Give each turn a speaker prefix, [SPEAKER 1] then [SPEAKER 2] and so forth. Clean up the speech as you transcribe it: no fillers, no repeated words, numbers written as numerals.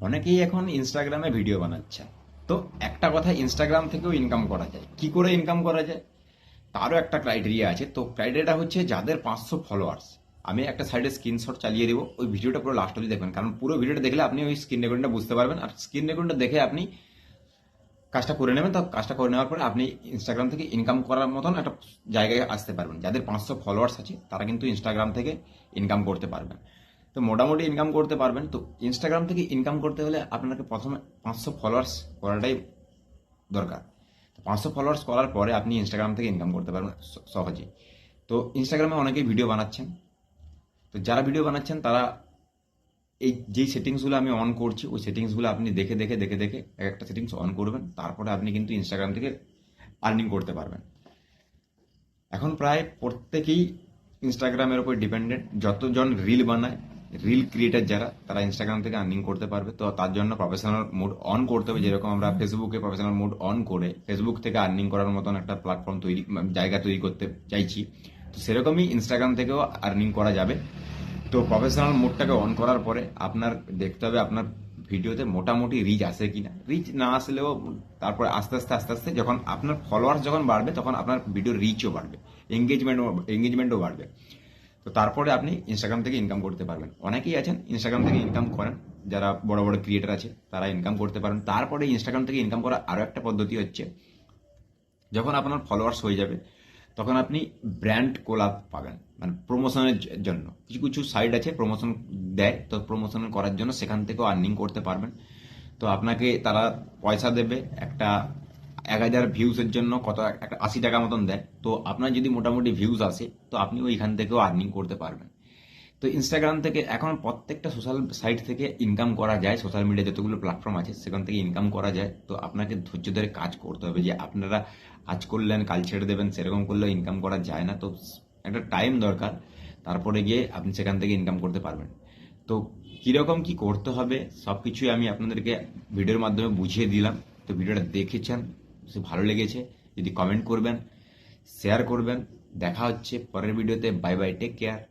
[SPEAKER 1] অনেকেই এখন ইনস্টাগ্রামে ভিডিও বানাচ্ছে। তো একটা কথা, ইনস্টাগ্রাম থেকেও ইনকাম করা যায়। কি করে ইনকাম করা যায় তারও একটা ক্রাইটেরিয়া আছে। তো ক্রাইটেরিয়াটা হচ্ছে যাদের 500 ফলোয়ার্স। আমি একটা সাইডে স্ক্রিনশট চালিয়ে দিব, ওই ভিডিওটা পুরো লাস্ট অবধি দেখবেন, কারণ পুরো ভিডিওটা দেখলে আপনি ওই স্ক্রিন রেকর্ডিংটা বুঝতে পারবেন, আর স্ক্রিন রেকর্ডিংটা দেখে আপনি কাজটা করে নেবেন। তো কাজটা করে নেওয়ার পরে আপনি ইনস্টাগ্রাম থেকে ইনকাম করার মতন একটা জায়গায় আসতে পারবেন। যাদের 500 ফলোয়ার্স আছে তারা কিন্তু ইনস্টাগ্রাম থেকে ইনকাম করতে পারবেন। তো মোটামুটি ইনকাম করতে পারবেন। তো ইনস্টাগ্রাম থেকে ইনকাম করতে হলে আপনাকে প্রথমে 500 ফলোয়ার্স করাটাই দরকার। তো 500 ফলোয়ার্স করার পরে আপনি ইনস্টাগ্রাম থেকে ইনকাম করতে পারবেন সহজেই। তো ইনস্টাগ্রামে অনেকেই ভিডিও বানাচ্ছেন। তো যারা ভিডিও বানাচ্ছেন তারা এই যেই সেটিংসগুলো আমি অন করছি, ওই সেটিংসগুলো আপনি দেখে দেখে দেখে দেখে এক একটা সেটিংস অন করবেন, তারপরে আপনি কিন্তু ইনস্টাগ্রাম থেকে আর্নিং করতে পারবেন। এখন প্রায় প্রত্যেকেই ইনস্টাগ্রামের উপর ডিপেন্ডেন্ট। যতজন রিল বানায়, রিল ক্রিয়েটার যারা, তারা ইনস্টাগ্রাম থেকে আর্নিং করতে পারবে। তো তার জন্য প্রফেশনাল মোড অন করতে হবে। যেরকম আমরা ফেসবুকে প্রফেশনাল মোড অন করে ফেসবুক থেকে আর্নিং করার মতন একটা প্ল্যাটফর্ম তৈরি, জায়গা তৈরি করতে চাইছি, তো সেরকমই ইনস্টাগ্রাম থেকেও আর্নিং করা যাবে। তো প্রফেশনাল মোডটাকে অন করার পরে আপনার দেখতে হবে আপনার ভিডিওতে মোটামুটি রিচ আসে কিনা। রিচ না আসলেও তারপরে আস্তে আস্তে আস্তে আস্তে যখন আপনার ফলোয়ার্স যখন বাড়বে, তখন আপনার ভিডিওর রিচও বাড়বে, এঙ্গেজমেন্টও বাড়বে। তো তারপরে আপনি ইনস্টাগ্রাম থেকে ইনকাম করতে পারবেন। অনেকেই আছেন ইনস্টাগ্রাম থেকে ইনকাম করেন, যারা বড় বড় ক্রিয়েটার আছে তারা ইনকাম করতে পারেন। তারপরে ইনস্টাগ্রাম থেকে ইনকাম করার আরও একটা পদ্ধতি হচ্ছে, যখন আপনার ফলোয়ার্স হয়ে যাবে তখন আপনি ব্র্যান্ড কোলাপ পাবেন, মানে প্রমোশনের জন্য কিছু কিছু সাইট আছে প্রমোশন দেয়। তো প্রমোশন করার জন্য সেখান থেকেও আর্নিং করতে পারবেন। তো আপনাকে তারা পয়সা দেবে, একটা 1000 ভিউজের জন্য কত, একটা 80 টাকা মতন দেয়। তো আপনার যদি মোটামুটি ভিউজ আসে তো আপনি ওইখান থেকেও আর্নিং করতে পারবেন। তো ইনস্টাগ্রাম থেকে এখন প্রত্যেকটা সোশ্যাল সাইট থেকে ইনকাম করা যায়। সোশ্যাল মিডিয়া যতগুলো প্ল্যাটফর্ম আছে সেখান থেকে ইনকাম করা যায়। তো আপনাকে ধৈর্য ধরে কাজ করতে হবে। যে আপনারা আজ করলেন কাল ছেড়ে দেবেন সেরকম করলে ইনকাম করা যায় না। তো একটা টাইম দরকার, তারপরে গিয়ে আপনি সেখান থেকে ইনকাম করতে পারবেন। তো কীরকম কি করতে হবে সব কিছুই আমি আপনাদেরকে ভিডিওর মাধ্যমে বুঝিয়ে দিলাম। তো ভিডিওটা দেখেছেন, সে ভালো লেগেছে যদি কমেন্ট করবেন, শেয়ার করবেন। দেখা হচ্ছে পরের ভিডিওতে। Bye bye, take care.